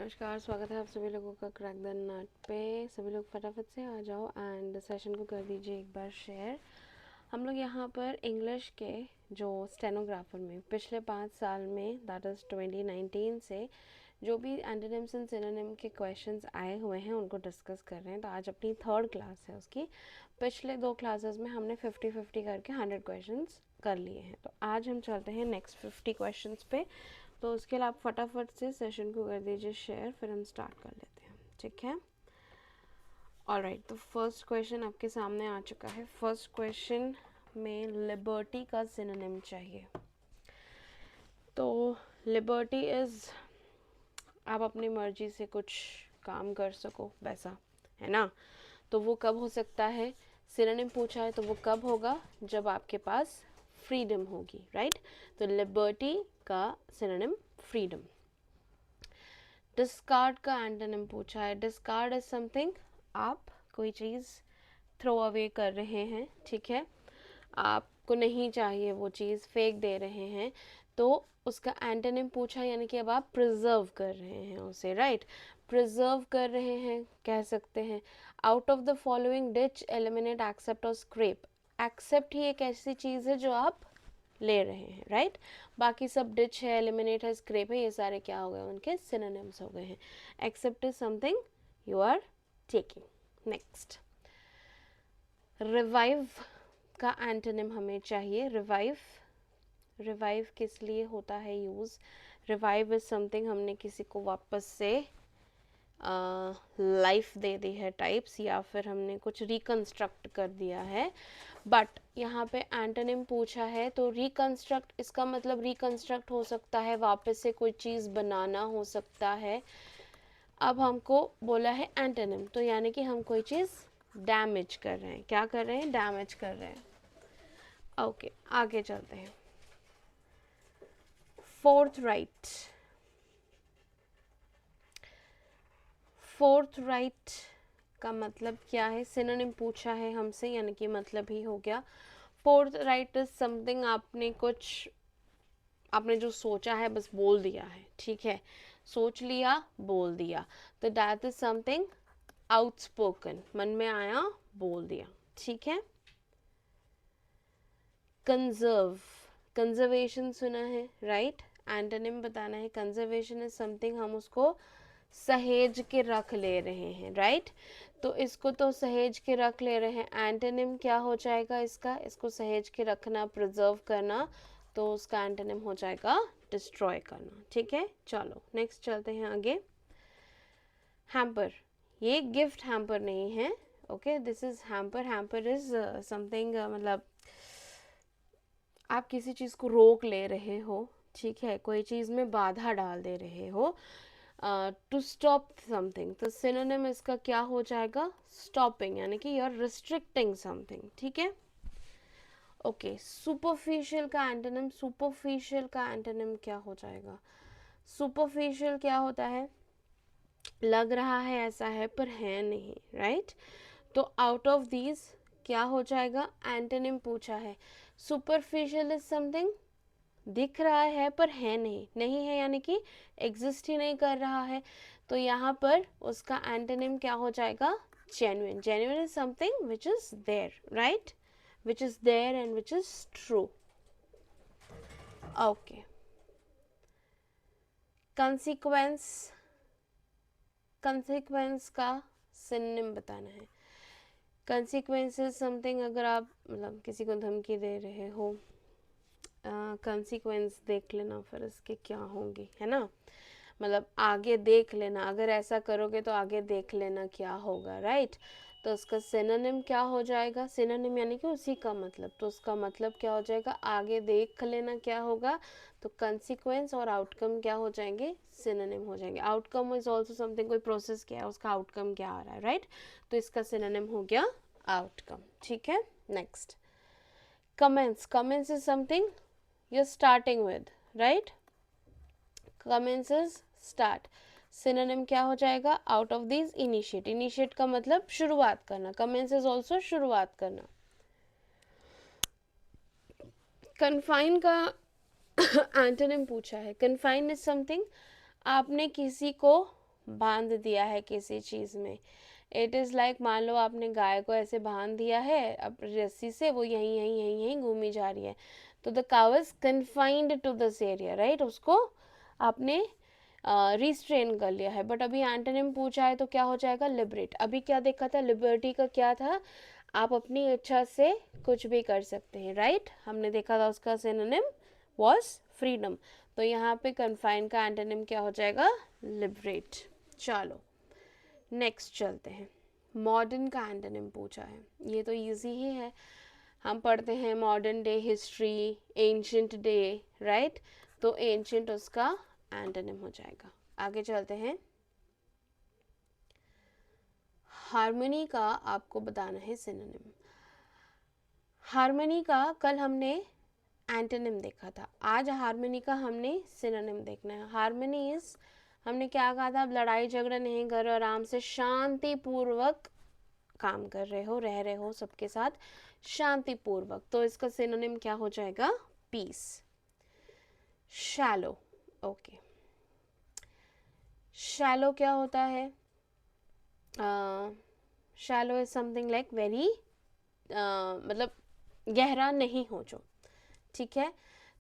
नमस्कार, स्वागत है आप सभी लोगों का क्रैक द नट पे। सभी लोग फटाफट से आ जाओ एंड सेशन को कर दीजिए एक बार शेयर। हम लोग यहाँ पर इंग्लिश के जो स्टेनोग्राफर में पिछले 5 साल में दैट इज़ 2019 से जो भी एंटोनिम्स एंड सिनोनिम के क्वेश्चंस आए हुए हैं उनको डिस्कस कर रहे हैं। तो आज अपनी 3rd क्लास है उसकी। पिछले 2 क्लासेस में हमने 50-50 करके 100 क्वेश्चंस कर लिए हैं। तो आज हम चलते हैं नेक्स्ट 50 क्वेश्चंस पे। तो उसके लिए आप फटाफट से सेशन को कर दीजिए शेयर, फिर हम स्टार्ट कर लेते हैं, ठीक है। ऑलराइट, तो फर्स्ट क्वेश्चन आपके सामने आ चुका है। फर्स्ट क्वेश्चन में लिबर्टी का सिनोनिम चाहिए। तो लिबर्टी इज़ आप अपनी मर्जी से कुछ काम कर सको वैसा, है ना। तो वो कब हो सकता है, सिनोनिम पूछा है तो वो कब होगा, जब आपके पास फ्रीडम होगी, राइट। तो लिबर्टी का सिनोनिम फ्रीडम। डिस्कार्ड का एंटोनिम पूछा है। डिस्कार्ड इज समथिंग, आप कोई चीज़ थ्रो अवे कर रहे हैं, ठीक है, आपको नहीं चाहिए वो चीज़, फेंक दे रहे हैं, तो उसका एंटोनिम पूछा, यानी कि अब आप प्रिजर्व कर रहे हैं उसे, राइट। प्रिजर्व कर रहे हैं कह सकते हैं। Out of the following ditch eliminate accept और स्क्रेप। एक्सेप्ट ही एक ऐसी चीज़ है जो आप ले रहे हैं, राइट। बाकी सब डिच है, एलिमिनेट है, स्क्रेप है, ये सारे क्या हो गए, उनके सिनोनिम्स हो गए हैं। Accept is something you are taking. Next, revive का एंटोनिम हमें चाहिए। रिवाइव, रिवाइव किस लिए होता है यूज़। रिवाइव इज समथिंग हमने किसी को वापस से लाइफ दे दी है टाइप्स, या फिर हमने कुछ रिकंस्ट्रक्ट कर दिया है। बट यहाँ पे एंटोनिम पूछा है तो रिकंस्ट्रक्ट, इसका मतलब रिकंस्ट्रक्ट हो सकता है, वापस से कोई चीज़ बनाना हो सकता है। अब हमको बोला है एंटोनिम, तो यानी कि हम कोई चीज़ डैमेज कर रहे हैं। क्या कर रहे हैं, डैमेज कर रहे हैं। ओके, आगे चलते हैं। फोर्थ राइट, फोर्थ राइट का मतलब क्या है, सिनोनिम पूछा है हमसे, यानी कि मतलब ही हो गया। फोर्थ राइट इज समथिंग आपने जो सोचा है बस बोल दिया है, ठीक है, सोच लिया बोल दिया, तो दैट इज समथिंग आउटस्पोकन, मन में आया बोल दिया, ठीक है। कंजर्व, कंजर्वेशन सुना है, राइट। एंटोनिम बताना है। कंजर्वेशन इज समथिंग हम उसको सहेज के रख ले रहे हैं, राइट। तो इसको तो सहेज के रख ले रहे हैं, एंटोनिम क्या हो जाएगा इसका, इसको सहेज के रखना, प्रिजर्व करना, तो उसका एंटोनिम हो जाएगा डिस्ट्रॉय करना, ठीक है। चलो नेक्स्ट चलते हैं आगे। हैम्पर, ये गिफ्ट हैम्पर नहीं है, okay, this is hamper. Hamper is something मतलब आप किसी चीज़ को रोक ले रहे हो, ठीक है, कोई चीज़ में बाधा डाल दे रहे हो, टू स्टॉप समथिंग। तो सिनोनिम इसका क्या हो जाएगा, स्टॉपिंग, यानी कि यू आर रिस्ट्रिक्टिंग समथिंग, ठीक है। ओके, सुपरफिशियल का एंटोनिम, सुपरफिशियल का एंटोनिम क्या हो जाएगा। सुपरफिशियल क्या होता है, लग रहा है ऐसा है पर है नहीं, राइट। तो आउट ऑफ दीज क्या हो जाएगा, एंटोनिम पूछा है। सुपरफिशियल इज समथिंग दिख रहा है पर है नहीं, नहीं है यानी कि एग्जिस्ट ही नहीं कर रहा है, तो यहाँ पर उसका एंटोनिम क्या हो जाएगा, genuine. Genuine is something which is there, right, which is there and which is true. Okay, consequence, consequence का सिनोनिम बताना है। कंसिक्वेंस इज समथिंग, अगर आप मतलब किसी को धमकी दे रहे हो, कंसिक्वेंस देख लेना फिर इसके क्या होंगे, है ना, मतलब आगे देख लेना, अगर ऐसा करोगे तो आगे देख लेना क्या होगा, राइट। तो उसका सिनोनिम क्या हो जाएगा, सिनोनिम यानी कि उसी का मतलब, तो उसका मतलब क्या हो जाएगा, आगे देख लेना क्या होगा, तो कंसिक्वेंस और आउटकम क्या हो जाएंगे, सिनोनिम हो जाएंगे। आउटकम इज ऑल्सो समथिंग, कोई प्रोसेस क्या है, उसका आउटकम क्या आ रहा है, राइट, तो इसका सिनोनिम हो गया आउटकम, ठीक है। Next, commence, commence is something you're starting with, right. Commence is start. Synonym क्या हो जाएगा, out of these initiate. Initiate का मतलब शुरुआत करना, commence is also शुरुआत करना। confine का एंटोनिम पूछा है। confine is something आपने किसी को बांध दिया है किसी चीज़ में। इट इज़ लाइक मान लो आपने गाय को ऐसे बांध दिया है अब रस्सी से, वो यहीं यहीं यहीं यहीं घूमी जा रही है, तो the cow is confined to this area, right, उसको आपने रिस्ट्रेन कर लिया है। बट अभी एंटोनिम पूछा है तो क्या हो जाएगा, लिबरेट। अभी क्या देखा था, लिबर्टी का क्या था, आप अपनी इच्छा से कुछ भी कर सकते हैं, राइट, हमने देखा था उसका सिनोनिम वॉज फ्रीडम। तो यहाँ पे कन्फाइन का एंटोनिम क्या हो जाएगा, लिबरेट। चलो नेक्स्ट चलते हैं, मॉडर्न का एंटोनिम पूछा है, ये तो इजी ही है, हम पढ़ते हैं modern day history, ancient day, right, तो एंशिएंट उसका एंटोनिम हो जाएगा। आगे चलते हैं, हार्मनी का आपको बताना है सिनोनिम। हार्मनी का कल हमने एंटोनिम देखा था, आज हार्मनी का हमने सिनोनिम देखना है। हार्मनी इज, हमने क्या कहा था, अब लड़ाई झगड़ा नहीं कर रहे, आराम से शांतिपूर्वक काम कर रहे हो, रह रहे हो सबके साथ शांतिपूर्वक, तो इसका सिनोनिम क्या हो जाएगा, पीस। शैलो, ओके, शैलो क्या होता है, shallow is something like very, मतलब गहरा नहीं हो जो, ठीक है।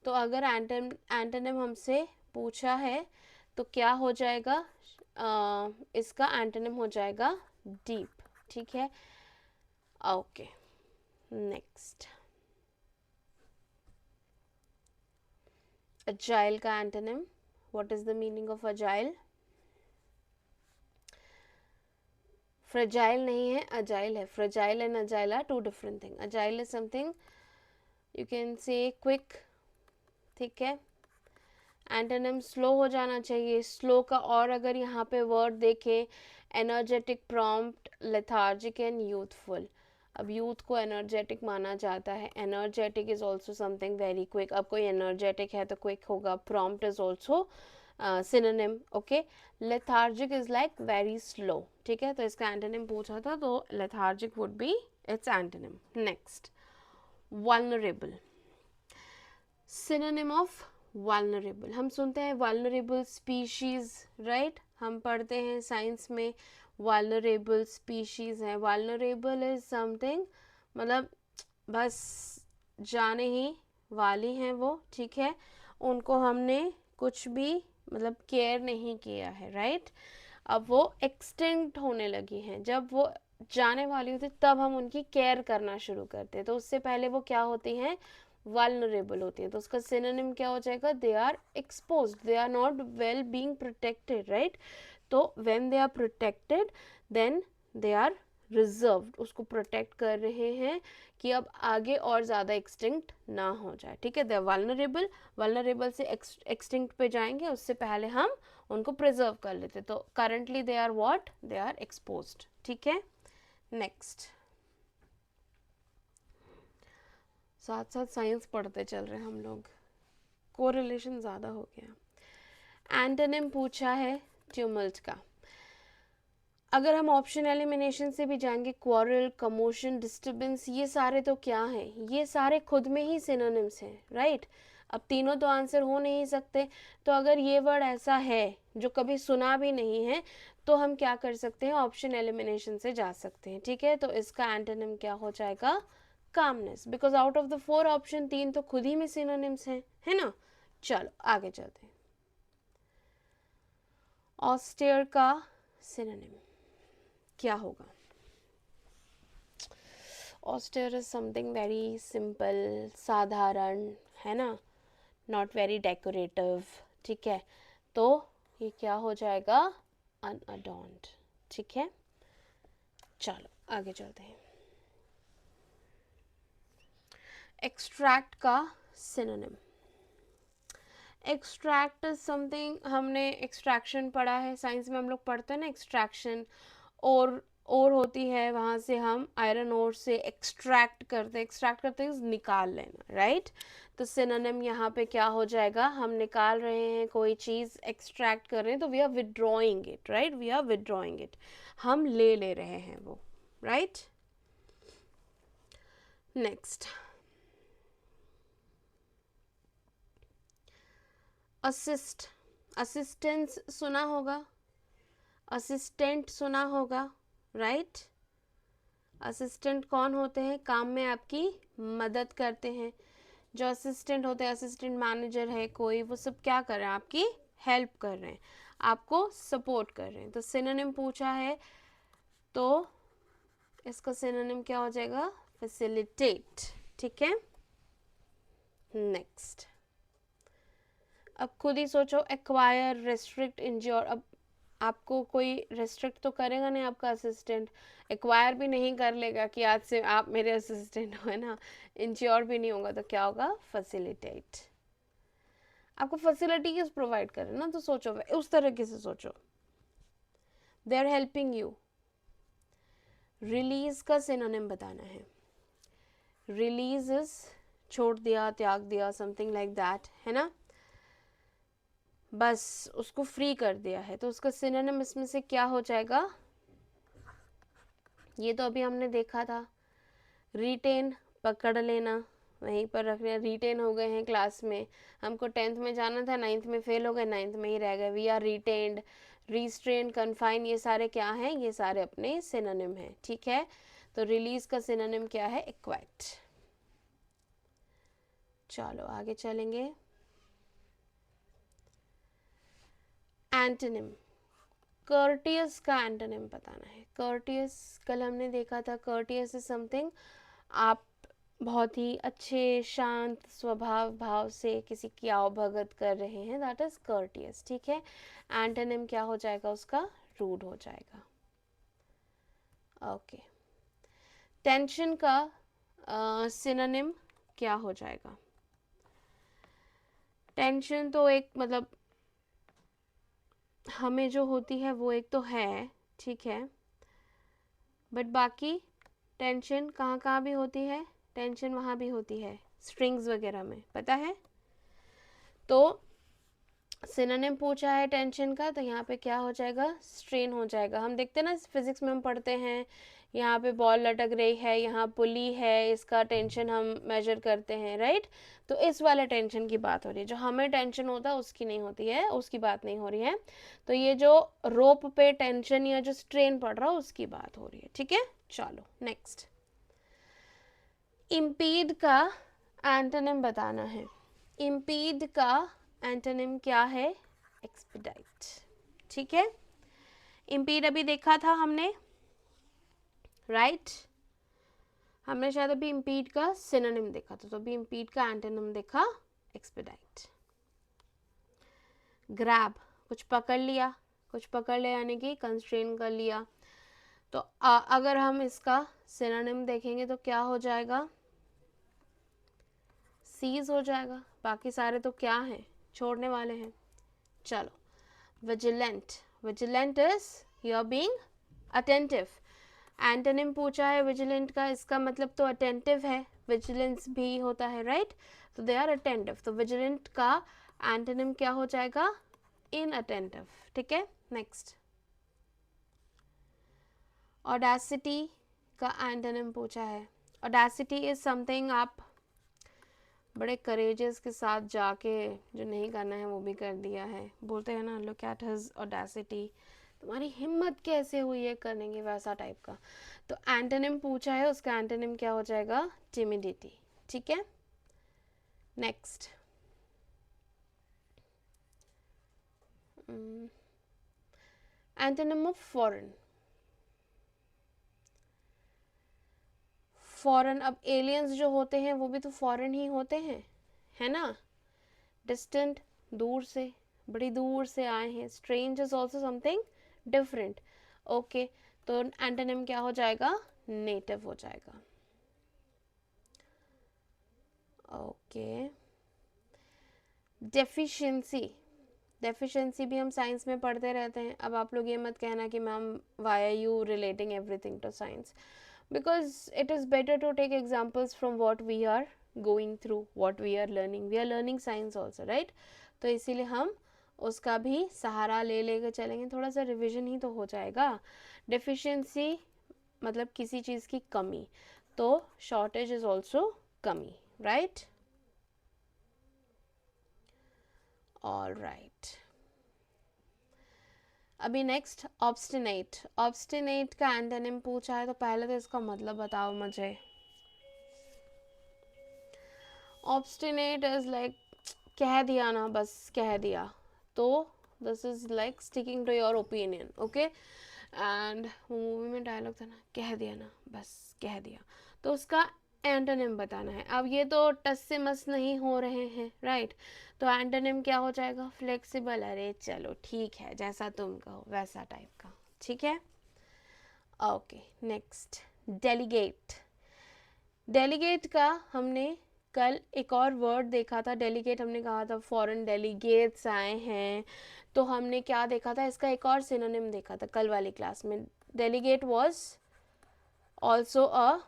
तो अगर एंटोनिम हमसे पूछा है तो क्या हो जाएगा, इसका एंटोनिम हो जाएगा डीप, ठीक है। ओके नेक्स्ट, अजाइल का antonym, what is the meaning of agile, fragile नहीं है, अजाइल है। Fragile and agile are two different thing. Agile is something you can say quick, ठीक है। एंटोनिम स्लो हो जाना चाहिए, स्लो का और अगर यहाँ पे वर्ड देखें, energetic, prompt, lethargic and youthful. अब यूथ को एनर्जेटिक माना जाता है, energetic is also something very quick, अब कोई एनर्जेटिक है तो क्विक होगा। Prompt is also synonym, okay. Lethargic is like very slow, ठीक है, तो इसका एंटोनिम पूछा था तो lethargic would be it's antonym. Next, vulnerable, synonym of vulnerable, हम सुनते हैं वल्नरेबल स्पीशीज, राइट, हम पढ़ते हैं साइंस में वल्नरेबल स्पीशीज है। वल्नरेबल इज समथिंग, मतलब बस जाने ही वाली हैं वो, ठीक है, उनको हमने कुछ भी मतलब केयर नहीं किया है, राइट। अब वो एक्सटिंक्ट होने लगी हैं, जब वो जाने वाली होती तब हम उनकी केयर करना शुरू करते हैं, तो उससे पहले वो क्या होती हैं, वल्नरेबल होती है। तो उसका सिनोनिम क्या हो जाएगा, they are exposed, they are not well being protected, right. तो when they are protected then they are reserved, उसको प्रोटेक्ट कर रहे हैं कि अब आगे और ज़्यादा एक्सटिंक्ट ना हो जाए, ठीक है। दे आर वल्नरेबल, वल्नरेबल से एक्सटिंक्ट पे जाएंगे, उससे पहले हम उनको प्रिजर्व कर लेते, तो currently they are what, they are exposed, ठीक है। नेक्स्ट, साथ साथ साइंस पढ़ते चल रहे हैं हम लोग, कोरिलेशन ज़्यादा हो गया। एंटोनिम पूछा है ट्यूमल्ट का, अगर हम ऑप्शन एलिमिनेशन से भी जाएंगे, क्वारल, कमोशन, डिस्टर्बेंस, ये सारे तो क्या हैं, ये सारे खुद में ही सिनोनिम्स हैं, राइट। अब तीनों तो आंसर हो नहीं सकते, तो अगर ये वर्ड ऐसा है जो कभी सुना भी नहीं है तो हम क्या कर सकते हैं, ऑप्शन एलिमिनेशन से जा सकते हैं, ठीक है। तो इसका एंटोनिम क्या हो जाएगा, calmness, because out of the 4 option 3 तो खुद ही में सिनोनिम्स हैं, है ना। चलो आगे चलते हैं, ऑस्टेयर का सिनोनिम क्या होगा, ऑस्टेयर इज समथिंग वेरी सिंपल, साधारण, है ना, नॉट वेरी डेकोरेटिव, ठीक है, तो ये क्या हो जाएगा, अनअडॉर्न्ड, ठीक है। चलो आगे चलते हैं, एक्सट्रैक्ट का सिनोनिम, एक्सट्रैक्ट इज समथिंग, हमने एक्सट्रैक्शन पढ़ा है साइंस में, हम लोग पढ़ते हैं ना एक्सट्रैक्शन, और होती है, वहाँ से हम आयरन ओर से एक्सट्रैक्ट करते हैं निकाल लेना, राइट। तो सिनोनिम यहाँ पे क्या हो जाएगा, हम निकाल रहे हैं कोई चीज़, एक्सट्रैक्ट कर रहे हैं, तो we are withdrawing it, right, we are withdrawing it, हम ले रहे हैं वो, राइट। नेक्स्ट, असिस्ट, असिस्टेंस सुना होगा, असिस्टेंट सुना होगा, राइट? असिस्टेंट कौन होते हैं? काम में आपकी मदद करते हैं। जो असिस्टेंट होते हैं, असिस्टेंट मैनेजर है कोई, वो सब क्या कर रहे हैं? आपकी हेल्प कर रहे हैं, आपको सपोर्ट कर रहे हैं। तो सिनोनिम पूछा है तो इसका सिनोनिम क्या हो जाएगा? फैसिलिटेट। ठीक है, नेक्स्ट। अब खुद ही सोचो, एक्वायर, रेस्ट्रिक्ट, इंज्योर। अब आपको कोई रेस्ट्रिक्ट तो करेगा नहीं आपका असिस्टेंट, एक्वायर भी नहीं कर लेगा कि आज से आप मेरे असिस्टेंट हो, है ना? इंश्योर भी नहीं होगा, तो क्या होगा? फैसिलिटेट। आपको फैसिलिटीज प्रोवाइड करें ना, तो सोचो उस तरीके से सोचो, they are helping you. Release का सिनोनिम बताना है। रिलीज इज छोड़ दिया, त्याग दिया, समथिंग लाइक दैट, है ना? बस उसको फ्री कर दिया है, तो उसका सिनोनिम इसमें से क्या हो जाएगा? ये तो अभी हमने देखा था, रिटेन, पकड़ लेना, वहीं पर रखना। रिटेन हो गए हैं क्लास में, हमको 10th में जाना था, 9th में फेल हो गए, 9th में ही रह गए। We are retained, restrain, confine, ये सारे क्या हैं? ये सारे अपने सिनोनिम हैं। ठीक है, तो रिलीज का सिनोनिम क्या है? एक्वाइट। चलो आगे चलेंगे। एंटोनिम, कर्टियस का एंटोनिम बताना है। कर्टियस कल हमने देखा था, कर्टियस इज समथिंग आप बहुत ही अच्छे शांत स्वभाव भाव से किसी की आवभगत कर रहे हैं, दैट इज कर्टियस। ठीक है, एंटोनिम क्या हो जाएगा उसका? रूड हो जाएगा। ओके, टेंशन का सिनोनिम क्या हो जाएगा? टेंशन तो एक मतलब हमें जो होती है वो एक तो है, ठीक है, बट बाकी टेंशन कहाँ कहाँ भी होती है? टेंशन वहाँ भी होती है, स्ट्रिंग्स वगैरह में, पता है? तो सिनोनिम पूछा है टेंशन का, तो यहाँ पे क्या हो जाएगा? स्ट्रेन हो जाएगा। हम देखते हैं ना, फिजिक्स में हम पढ़ते हैं, यहाँ पे बॉल लटक रही है, यहाँ पुली है, इसका टेंशन हम मेजर करते हैं, राइट? तो इस वाले टेंशन की बात हो रही है, जो हमें टेंशन होता है उसकी नहीं होती है, उसकी बात नहीं हो रही है। तो ये जो रोप पे टेंशन या जो स्ट्रेन पड़ रहा है उसकी बात हो रही है। ठीक है, चलो नेक्स्ट। इम्पीड का एंटोनिम बताना है। इम्पीड का एंटोनिम क्या है? एक्सपीडाइट। ठीक है, इम्पीड अभी देखा था हमने, राइट? हमने शायद अभी इम्पीड का सिनोनिम देखा था, तो अभी इम्पीड का एंटोनिम देखा, एक्सपीडाइट। ग्रैब, कुछ पकड़ लिया, कुछ पकड़ लिया यानी कि कंस्ट्रेन कर लिया। तो अगर हम इसका सिनोनिम देखेंगे तो क्या हो जाएगा? सीज हो जाएगा। बाकी सारे तो क्या हैं? छोड़ने वाले हैं। चलो, vigilant, vigilant is you are being attentive. Antonym पूछा है विजिलेंट का, इसका मतलब तो अटेंटिव है, विजिलेंस भी होता है, राइट? तो दे आर अटेंटिव, तो विजिलेंट का एंटोनिम क्या हो जाएगा? इनअटेंटिव। ठीक है, नेक्स्ट। ऑडेसिटी का एंटोनिम पूछा है। ऑडेसिटी इज समथिंग आप बड़े करेजेस के साथ जाके जो नहीं करना है वो भी कर दिया है, बोलते हैं ना, लुक एट हिज ऑडेसिटी, तुम्हारी हिम्मत कैसे हुई है करने की, वैसा टाइप का। तो एंटोनिम पूछा है, उसका एंटोनिम क्या हो जाएगा? टिमिडिटी। ठीक है, next. Antonym of foreign. Foreign, अब एलियंस जो होते हैं वो भी तो फॉरेन ही होते हैं, है ना? डिस्टेंट, दूर से, बड़ी दूर से आए हैं। Strange is also something different. Okay, तो एंटोनिम क्या हो जाएगा? नेटिव हो जाएगा। ओके, डेफिशिएंसी, डेफिशिएंसी भी हम साइंस में पढ़ते रहते हैं। अब आप लोग ये मत कहना कि ma'am why are you relating everything to science, because it is better to take examples from what we are going through, what we are learning. We are learning science also, right? तो इसीलिए हम उसका भी सहारा ले लेकर चलेंगे, थोड़ा सा रिवीजन ही तो हो जाएगा। डेफिशिएंसी मतलब किसी चीज़ की कमी, तो शॉर्टेज इज ऑल्सो कमी, राइट? ऑल राइट, अभी नेक्स्ट ऑब्स्टिनेट। ऑब्स्टिनेट का एंटोनिम पूछा है तो पहले तो इसका मतलब बताओ मुझे। ऑब्स्टिनेट इज लाइक कह दिया ना, बस कह दिया, तो this is like sticking to your opinion, okay. And movie में डायलॉग था ना, कह दिया ना, बस कह दिया, तो उसका एंटोनिम बताना है। अब ये तो टस से मस नहीं हो रहे हैं, राइट। तो एंटोनिम क्या हो जाएगा, फ्लेक्सिबल। अरे चलो ठीक है, जैसा तुम कहो वैसा टाइप का, ठीक है। Okay next, delegate. डेलीगेट का हमने कल एक और वर्ड देखा था, डेलीगेट हमने कहा था फॉरेन डेलीगेट्स आए हैं, तो हमने क्या देखा था, इसका एक और सिनोनिम देखा था कल वाली क्लास में। Delegate was also a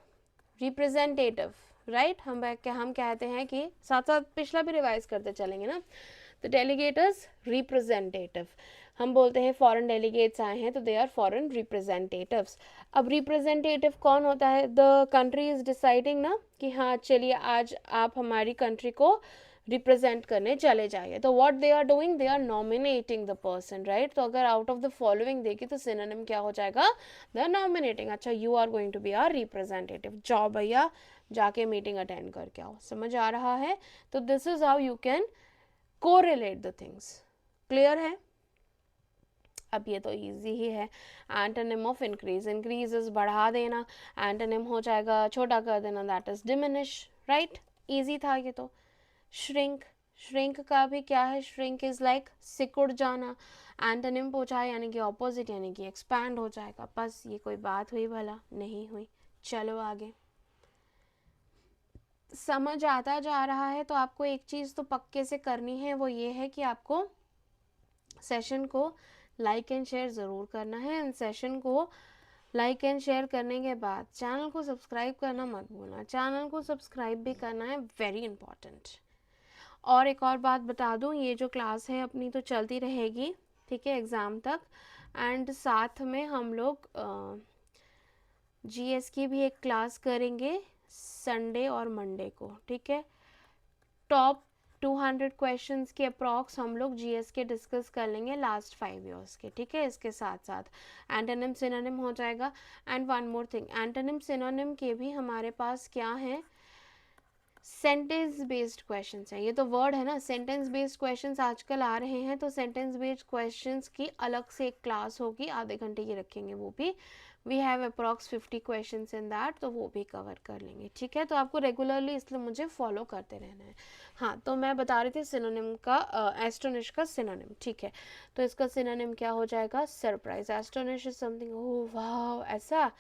representative, right. हम कहते हैं कि साथ साथ पिछला भी रिवाइज करते चलेंगे ना। तो डेलीगेट इज रिप्रेजेंटेटिव। हम बोलते हैं फॉरेन डेलीगेट्स आए हैं तो दे आर फॉरेन रिप्रेजेंटेटिव्स। अब रिप्रेजेंटेटिव कौन होता है, द कंट्री इज डिसाइडिंग ना कि हाँ चलिए आज आप हमारी कंट्री को रिप्रेजेंट करने चले जाइए, तो what they are doing, they are nominating the person, right. तो अगर आउट ऑफ द फॉलोइंग देखी तो सिनोनिम क्या हो जाएगा, दे आर नॉमिनेटिंग। अच्छा, you are going to be are representative, जाओ भैया जाके मीटिंग अटेंड करके आओ, समझ आ रहा है। तो this is how you can correlate the things, clear है। अब ये तो इजी ही है। Antonym of increase, increase is बढ़ा देना, एंटोनिम हो जाएगा छोटा कर देना, that is diminish, right. Easy था ये तो। श्रिंक, श्रिंक का भी क्या है, श्रिंक इज लाइक सिकुड़ जाना। एंटोनिम पूछा है यानी कि ऑपोजिट, यानी कि एक्सपैंड हो जाएगा। बस ये कोई बात हुई भला, नहीं हुई। चलो आगे, समझ आता जा रहा है तो आपको एक चीज़ तो पक्के से करनी है, वो ये है कि आपको सेशन को लाइक एंड शेयर ज़रूर करना है। एंड सेशन को लाइक एंड शेयर करने के बाद चैनल को सब्सक्राइब करना मत भूलना, चैनल को सब्सक्राइब भी करना है, वेरी इंपॉर्टेंट। और एक और बात बता दूं, ये जो क्लास है अपनी तो चलती रहेगी, ठीक है, एग्ज़ाम तक। एंड साथ में हम लोग जीएस की भी एक क्लास करेंगे संडे और मंडे को, ठीक है। टॉप 200 क्वेश्चंस के अप्रॉक्स हम लोग जीएस के डिस्कस कर लेंगे लास्ट 5 ईयर्स के, ठीक है। इसके साथ साथ एंटोनिम सिनोनिम हो जाएगा। And one more thing, antonym synonym के भी हमारे पास क्या है, सेंटेंस बेस्ड क्वेश्चंस हैं। ये तो वर्ड है ना, सेंटेंस बेस्ड क्वेश्चंस आजकल आ रहे हैं, तो सेंटेंस बेस्ड क्वेश्चंस की अलग से एक क्लास होगी, आधे घंटे की रखेंगे वो भी। We have approx 50 questions in that, तो वो भी कवर कर लेंगे, ठीक है। तो आपको रेगुलरली इसलिए मुझे फॉलो करते रहना है। हाँ, तो मैं बता रही थी सिनोनिम का, एस्टोनिश का सिनोनिम, ठीक है। तो इसका सिनोनिम क्या हो जाएगा, सरप्राइज। एस्टोनिश इज समथिंग, ओह वाह, ऐसा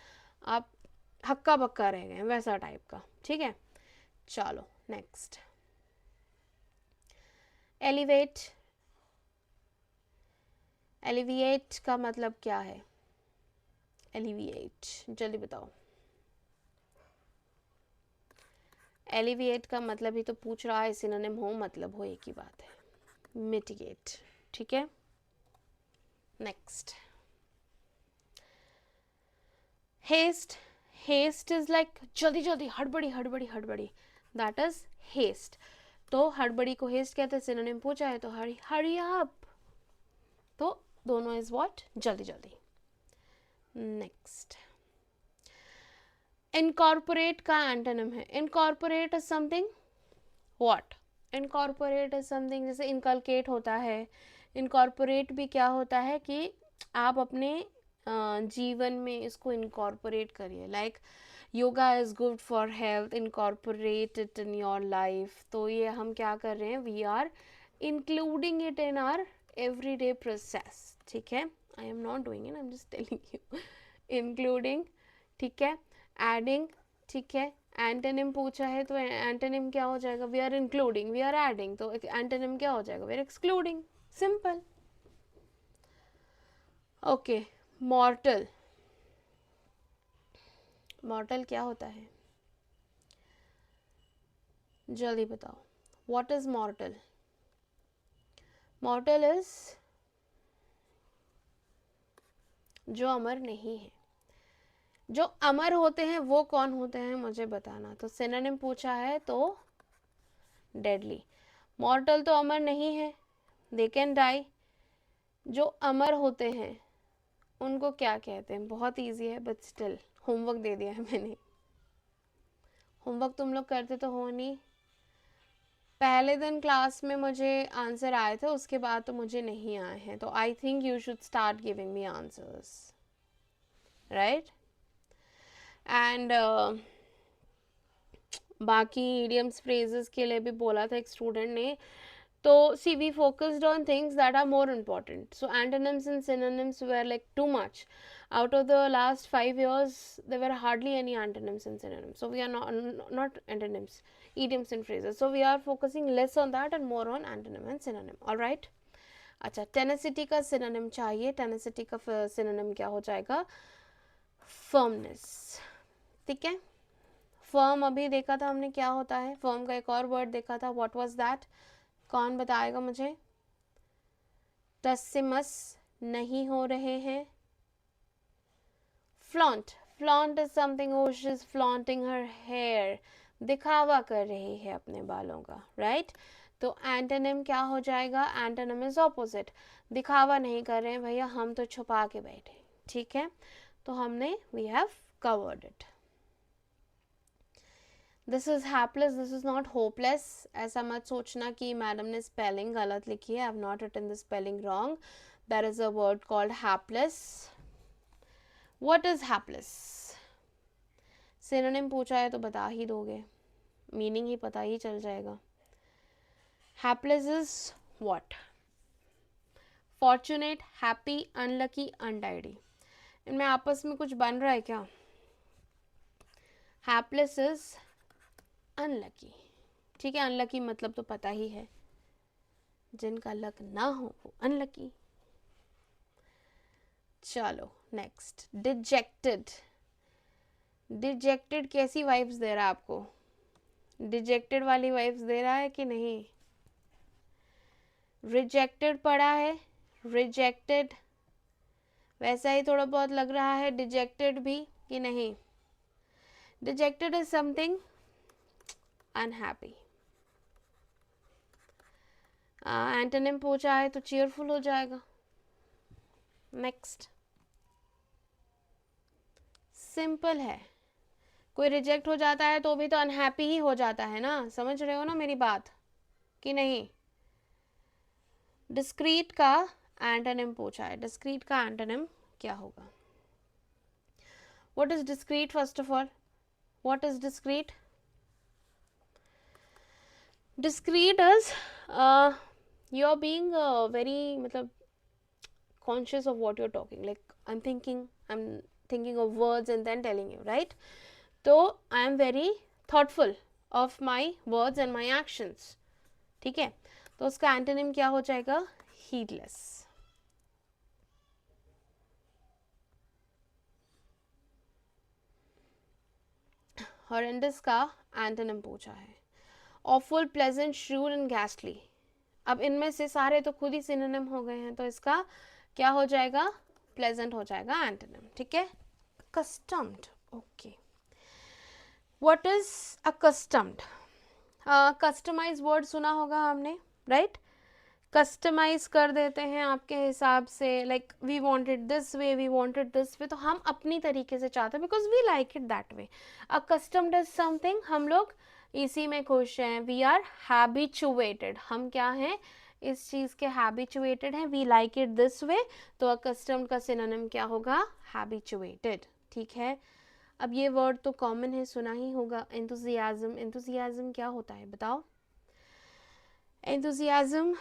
आप हक्का बक्का रह गए वैसा टाइप का, ठीक है। चलो नेक्स्ट, एलिवेट। एलिविएट का मतलब क्या है, एलिविएट जल्दी बताओ। एलिविएट का मतलब ही तो पूछ रहा है, सिनोनिम हो मतलब हो, एक ही बात है, मिटिगेट, ठीक है। Next, haste. Haste is like जल्दी जल्दी, हड़बड़ी हड़बड़ी हड़बड़ी, दैट इज हेस्ट। तो हड़बड़ी को हेस्ट कहते हैं, सिनोनिम पूछा है तो हरी, हरी अप, तो दोनों इज व्हाट, जल्दी जल्दी। नेक्स्ट, इनकॉर्पोरेट का एंटोनिम है, incorporate is something what, incorporate is something, जैसे इनकलकेट होता है, इनकॉर्पोरेट भी क्या होता है कि आप अपने जीवन में इसको इनकॉर्पोरेट करिए, like yoga is good for health, incorporate it in your life. तो ये हम क्या कर रहे हैं, we are including it in our everyday process, ठीक है। I am not doing it, I am just telling you, including, ठीक है, एडिंग, ठीक है। एंटोनिम पूछा है तो एंटोनिम क्या हो जाएगा, we are including, we are adding, तो एंटोनिम क्या हो जाएगा, we are excluding, simple. Okay, mortal. Mortal क्या होता है, जल्दी बताओ, what is mortal. Mortal is जो अमर नहीं है। जो अमर होते हैं वो कौन होते हैं मुझे बताना। तो सिनोनिम पूछा है तो डेडली। मॉर्टल तो अमर नहीं है, दे कैन डाई। जो अमर होते हैं उनको क्या कहते हैं? बहुत इजी है बट स्टिल होमवर्क दे दिया है मैंने। होमवर्क तुम लोग करते तो हो नहीं। पहले दिन क्लास में मुझे आंसर आए थे, उसके बाद तो मुझे नहीं आए हैं, तो I think you should start giving me answers, right? And बाकी इडियम्स फ्रेजेस के लिए भी बोला था एक स्टूडेंट ने, तो see we focused on things that are more important, so antonyms and synonyms were like too much. Out of the last 5 years there were hardly any antonyms and synonyms, so we are not antonyms, idioms and phrases, so we are focusing less on that and more on antonym and synonym. all right, अच्छा, tenacity का synonym चाहिए। tenacity का synonym क्या हो जाएगा? firmness। ठीक है, firm अभी देखा था हमने क्या होता है। firm का एक और word देखा था, what was that? कौन बताएगा मुझे? टस से मस नहीं हो रहे हैं। Flaunt, flaunt is something who is flaunting her hair, दिखावा कर रही है अपने बालों का, राइट? तो एंटोनिम क्या हो जाएगा? एंटोनिम इज ऑपोजिट, दिखावा नहीं कर रहे हैं भैया, हम तो छुपा के बैठे। ठीक है, तो हमने we have covered it. This is hapless, this is not hopeless. ऐसा मत सोचना कि मैडम ने स्पेलिंग गलत लिखी है। I have not written the spelling wrong. That is a word called hapless. What is hapless? Synonym पूछा है तो बता ही दोगे, मीनिंग ही पता ही चल जाएगा। Hapless is what? Fortunate, happy, unlucky, untidy. इनमें आपस में कुछ बन रहा है क्या? Hapless is unlucky. ठीक है, अनलकी मतलब तो पता ही है, जिनका लक ना हो वो अनलकी। चलो नेक्स्ट, डिजेक्टेड। डिजेक्टेड कैसी वाइब्स दे रहा है आपको? डिजेक्टेड वाली वाइब्स दे रहा है कि नहीं? रिजेक्टेड पढ़ा है, रिजेक्टेड वैसा ही थोड़ा बहुत लग रहा है डिजेक्टेड भी, कि नहीं? Dejected is something unhappy. Antonym पूछा है तो चीयरफुल हो जाएगा। नेक्स्ट, सिंपल है, कोई रिजेक्ट हो जाता है तो भी तो अनहैप्पी ही हो जाता है ना, समझ रहे हो ना मेरी बात कि नहीं? डिस्क्रीट का एंटोनिम पूछा है, डिस्क्रीट का एंटोनिम क्या होगा? What is discrete? First of all, what is discrete? Discrete is you are being very मतलब conscious of what you're talking, like I'm thinking of words and then telling you, right? तो I am very thoughtful of my words and my actions। ठीक है, तो उसका antonym क्या हो जाएगा? heedless। horrendous का एंटोनिम पूछा है, awful, pleasant, shrewd and ghastly। अब इनमें से सारे तो खुद ही सिनोनिम हो गए हैं, तो इसका क्या हो जाएगा? प्लेजेंट हो जाएगा एंटोनिम। ठीक है, customed, okay. What is accustomed? Customize word सुना होगा हमने, राइट? कस्टमाइज कर देते हैं आपके हिसाब से, like we wanted this way, we wanted this way, तो हम अपनी तरीके से चाहते हैं because we like it that way. Accustomed is something हम लोग इसी में खुश हैं। वी आर हैबिचुएटेड, हम क्या हैं? इस चीज़ के हैबिचुएटेड हैं। We like it this way, तो अकस्टम्ड का सिनोनिम क्या होगा? हैबिचुएटेड। ठीक है, अब ये वर्ड तो कॉमन है, सुना ही होगा, एंथुसियाज्म। एंथुसियाज्म क्या होता है बताओ? एंथुसियाज्म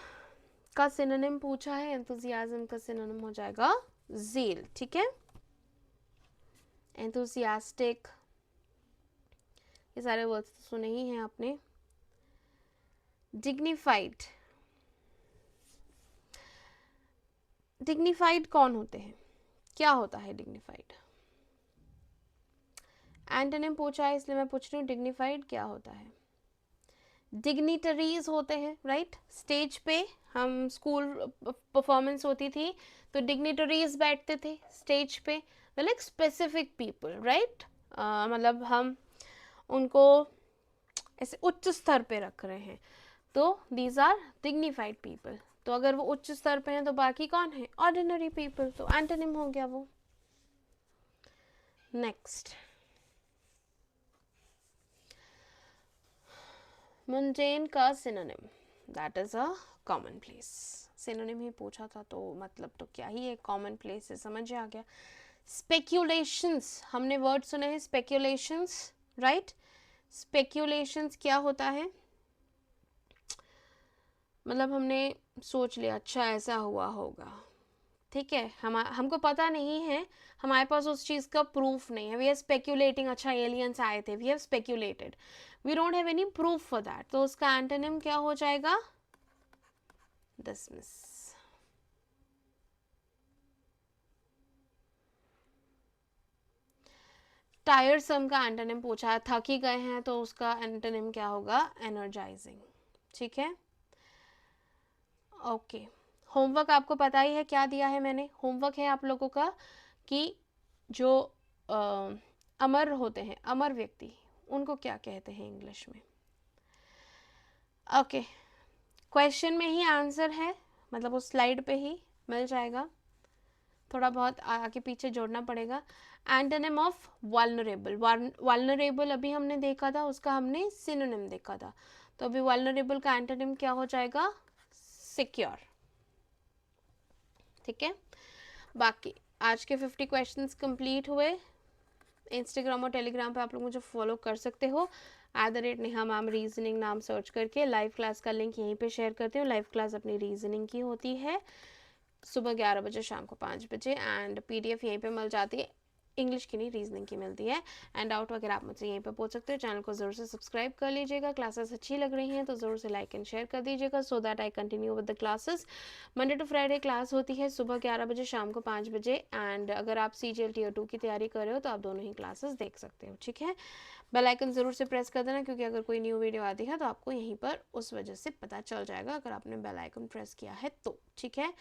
का सिनोनिम पूछा है, एंथुसियाज्म का सिनोनिम हो जाएगा ज़ील। ठीक है, एंथुसियास्टिक, ये सारे वर्ड्स तो सुने ही हैं आपने। डिग्निफाइड, डिग्निफाइड कौन होते हैं? क्या होता है डिग्निफाइड? एंटोनिम पूछा है इसलिए मैं पूछ रही हूँ, डिग्निफाइड क्या होता है? डिग्निटरीज होते हैं, राइट? स्टेज पे हम स्कूल परफॉर्मेंस होती थी तो डिग्निटरीज बैठते थे स्टेज पे, लाइक स्पेसिफिक पीपल, राइट? मतलब हम उनको ऐसे उच्च स्तर पे रख रहे हैं, तो दीज आर डिग्निफाइड पीपल। तो अगर वो उच्च स्तर पे हैं तो बाकी कौन है? ऑर्डिनरी पीपल, तो एंटोनिम हो गया वो। नेक्स्ट, मुंडेन का synonym, that is a common place. Synonym ही पूछा था तो मतलब तो क्या ही है, कॉमन प्लेस है, समझ आ गया। स्पेक्यूलेशंस, हमने वर्ड सुने हैं स्पेक्यूलेशंस, राइट। स्पेक्यूलेशंस क्या होता है? मतलब हमने सोच लिया अच्छा ऐसा हुआ होगा, ठीक है, हमको पता नहीं है, हमारे पास उस चीज़ का प्रूफ नहीं है, वी आर स्पेक्यूलेटिंग, अच्छा एलियंस आए थे, we have speculated, we don't have any proof for that, तो उसका एंटोनिम क्या हो जाएगा? डिसमिस। टायरसम का एंटोनिम पूछा है, थक ही गए हैं तो उसका एंटोनिम क्या होगा? एनर्जाइजिंग, ठीक है। ओके, होमवर्क आपको पता ही है क्या दिया है मैंने। होमवर्क है आप लोगों का कि जो अमर होते हैं, अमर व्यक्ति, उनको क्या कहते हैं इंग्लिश में। ओके, क्वेश्चन में ही आंसर है, मतलब उस स्लाइड पे ही मिल जाएगा, थोड़ा बहुत आगे पीछे जोड़ना पड़ेगा। एंटोनिम ऑफ वल्नरेबल, वल्नरेबल अभी हमने देखा था, उसका हमने सिनोनिम देखा था, तो अभी वल्नरेबल का एंटोनिम क्या हो जाएगा? सिक्योर, ठीक है। बाकी आज के 50 क्वेश्चंस कंप्लीट हुए। इंस्टाग्राम और टेलीग्राम पे आप लोग मुझे फॉलो कर सकते हो, @नेहा मैम रीजनिंग नाम सर्च करके। लाइव क्लास का लिंक यहीं पे शेयर करती हूँ। लाइव क्लास अपनी रीजनिंग की होती है सुबह 11 बजे, शाम को 5 बजे, एंड PDF यहीं पे मिल जाती है, इंग्लिश की नहीं रीजनिंग की मिलती है। एंड डाउट वगैरह आप मुझसे यहीं पे पूछ सकते हो। चैनल को ज़रूर से सब्सक्राइब कर लीजिएगा। क्लासेस अच्छी लग रही हैं तो ज़रूर से लाइक एंड शेयर कर दीजिएगा, so that I continue with the classes. Monday to Friday class होती है सुबह 11 बजे, शाम को 5 बजे, एंड अगर आप CGL Tier 2 की तैयारी कर रहे हो तो आप दोनों ही क्लासेस देख सकते हो, ठीक है। बेल आइकन ज़रूर से प्रेस कर देना, क्योंकि अगर कोई न्यू वीडियो आती है तो आपको यहीं पर उस वजह से पता चल जाएगा, अगर आपने बेल आइकन प्रेस किया है तो, ठीक है।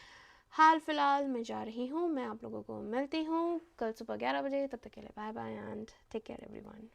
हाल फिलहाल मैं जा रही हूँ, मैं आप लोगों को मिलती हूँ कल सुबह 11 बजे, तब तक के लिए bye bye and take care everyone.